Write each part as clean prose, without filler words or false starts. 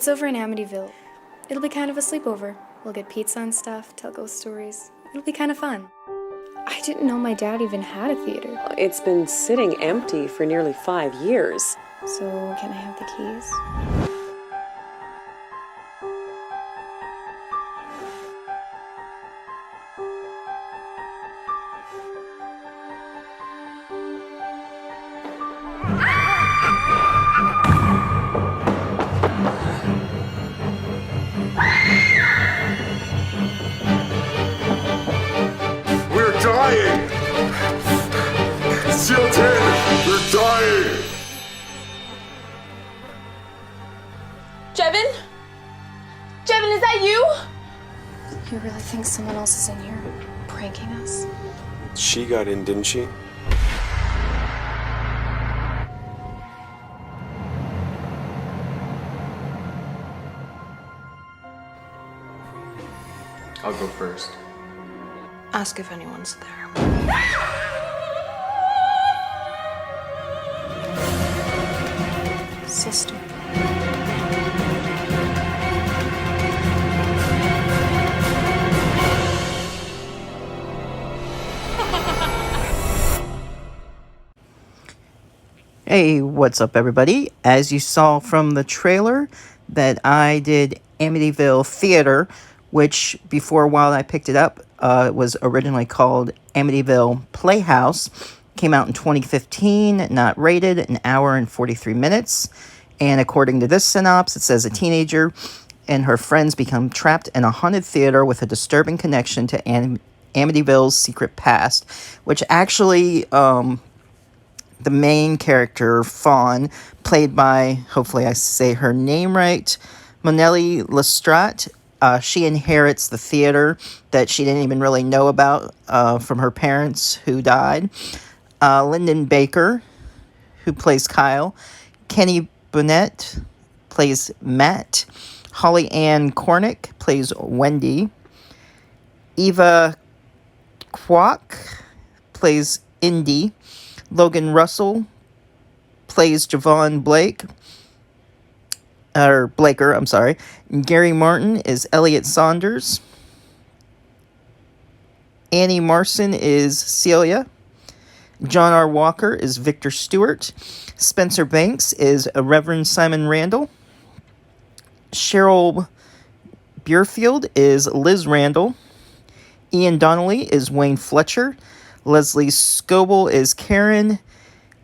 It's over in Amityville. It'll be kind of a sleepover. We'll get pizza and stuff, tell ghost stories. It'll be kind of fun. I didn't know my dad even had a theater. It's been sitting empty for nearly 5 years. So, can I have the keys? We're dying! SEAL 10, we're dying! Jevin? Jevin, is that you? You really think someone else is in here pranking us? She got in, didn't she? I'll go first. Ask if anyone's there. Sister. Hey, what's up everybody? As you saw from the trailer that I did Amityville Theater, which before a while I picked it up, was originally called Amityville Playhouse. Came out in 2015, not rated, an hour and 43 minutes. And according to this synopsis, it says a teenager and her friends become trapped in a haunted theater with a disturbing connection to Amityville's secret past, which actually, the main character, Fawn, played by, hopefully I say her name right, Monelli Lestat. She inherits the theater that she didn't even really know about from her parents who died. Lyndon Baker, who plays Kyle. Kenny Bonnet plays Matt. Holly Ann Cornick plays Wendy. Eva Kwok plays Indy. Logan Russell plays Javon Blake. Or Blaker, I'm sorry. Gary Martin is Elliot Saunders. Annie Marson is Celia. John R. Walker is Victor Stewart. Spencer Banks is Reverend Simon Randall. Cheryl Bierfield is Liz Randall. Ian Donnelly is Wayne Fletcher. Leslie Scoble is Karen.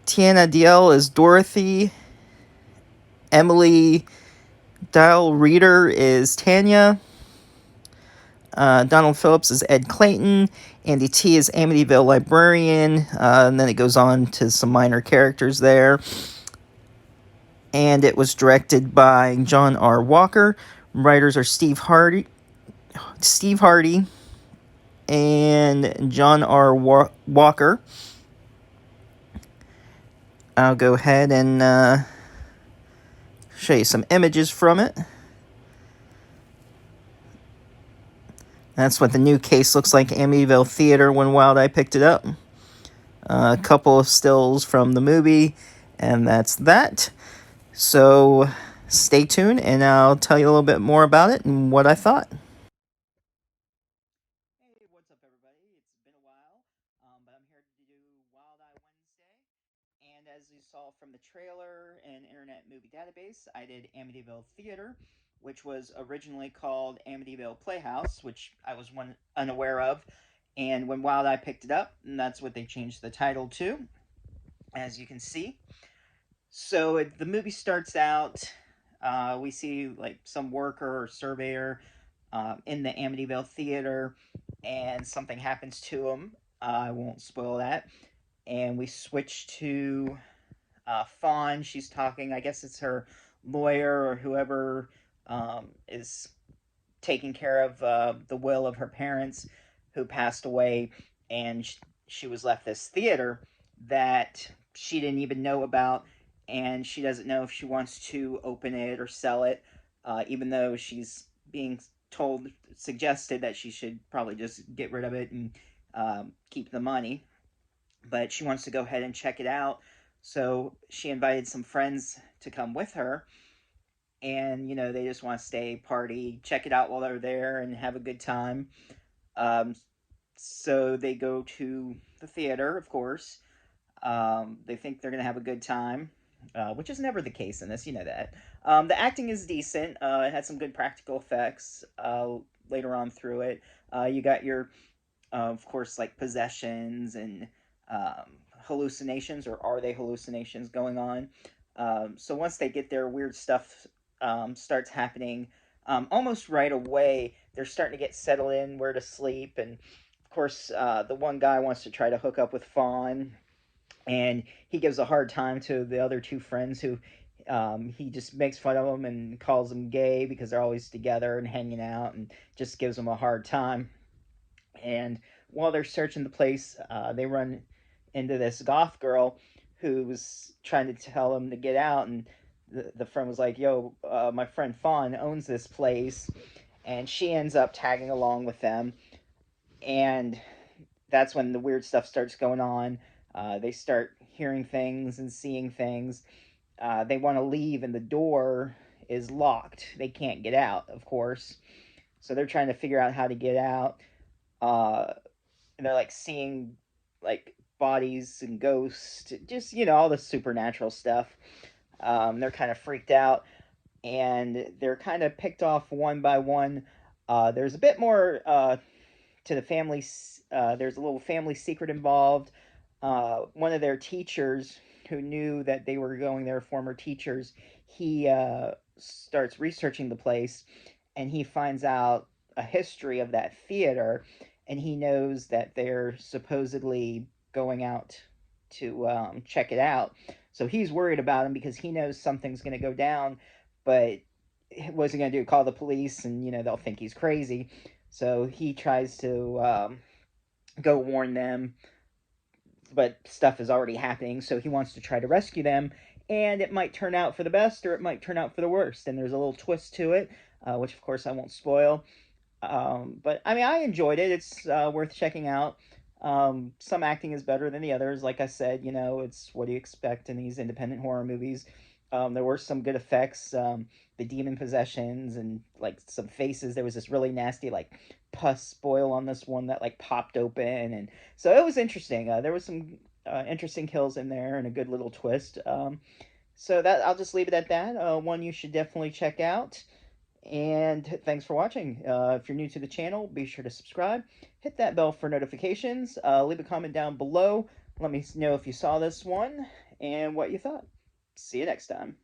Tiana Diel is Dorothy. Emily Dial Reader is Tanya. Donald Phillips is Ed Clayton. Andy T is Amityville Librarian. And then it goes on to some minor characters there. And it was directed by John R. Walker. Writers are Steve Hardy, and John R. Walker. I'll go ahead and show you some images from it. That's what the new case looks like, Amityville Theater, when Wild Eye picked it up. A couple of stills from the movie, and that's that. So stay tuned, and I'll tell you a little bit more about it and what I thought. Hey, what's up, everybody? It's been a while, but I'm here to do Wild Eye Wednesday. And as you saw from the trailer and Internet Movie Database, I did Amityville Theater, which was originally called Amityville Playhouse, which I was unaware of. And when Wild Eye picked it up, and that's what they changed the title to, as you can see. So the movie starts out, we see like some worker or surveyor in the Amityville Theater, and something happens to him. I won't spoil that. And we switch to Fawn. She's talking. I guess it's her lawyer or whoever is taking care of the will of her parents who passed away, and she was left this theater that she didn't even know about, and she doesn't know if she wants to open it or sell it, even though she's being suggested that she should probably just get rid of it and keep the money. But she wants to go ahead and check it out, so she invited some friends to come with her. and they just want to stay, party, check it out while they're there, and have a good time. Um, so they go to the theater, of course. They think they're gonna have a good time, which is never the case in this. You know that. The acting is decent. It had some good practical effects later on through it. You got your, of course, like possessions and hallucinations, or are they hallucinations going on? So once they get there, weird stuff starts happening almost right away. They're starting to get settled in, where to sleep, and of course, the one guy wants to try to hook up with Fawn, and he gives a hard time to the other two friends who he just makes fun of them and calls them gay because they're always together and hanging out, and just gives them a hard time. And while they're searching the place, they run into this goth girl who was trying to tell them to get out, and the friend was like, yo, my friend Fawn owns this place, and she ends up tagging along with them, and that's when the weird stuff starts going on. They start hearing things and seeing things. They want to leave, and the door is locked. They can't get out, of course. So they're trying to figure out how to get out. And they're like seeing like bodies and ghosts, just all the supernatural stuff. They're kind of freaked out, and they're kind of picked off one by one. There's a bit more to the family. There's a little family secret involved. One of their teachers, who knew that they were going there, former teachers, he starts researching the place, and he finds out a history of that theater, and he knows that they're supposedly going out to check it out. So he's worried about him because he knows something's going to go down, but what's he going to do? Call the police, and they'll think he's crazy. So he tries to go warn them, but stuff is already happening, so he wants to try to rescue them, and it might turn out for the best, or it might turn out for the worst, and there's a little twist to it, which of course I won't spoil. But I mean, I enjoyed it. It's worth checking out. Some acting is better than the others. Like I said, it's what do you expect in these independent horror movies. There were some good effects, the demon possessions, and like some faces. There was this really nasty like pus boil on this one that like popped open, and so it was interesting. There was some interesting kills in there and a good little twist. So that I'll just leave it at that. One you should definitely check out. And thanks for watching. If you're new to the channel, be sure to subscribe. Hit that bell for notifications. Leave a comment down below. Let me know if you saw this one and what you thought. See you next time.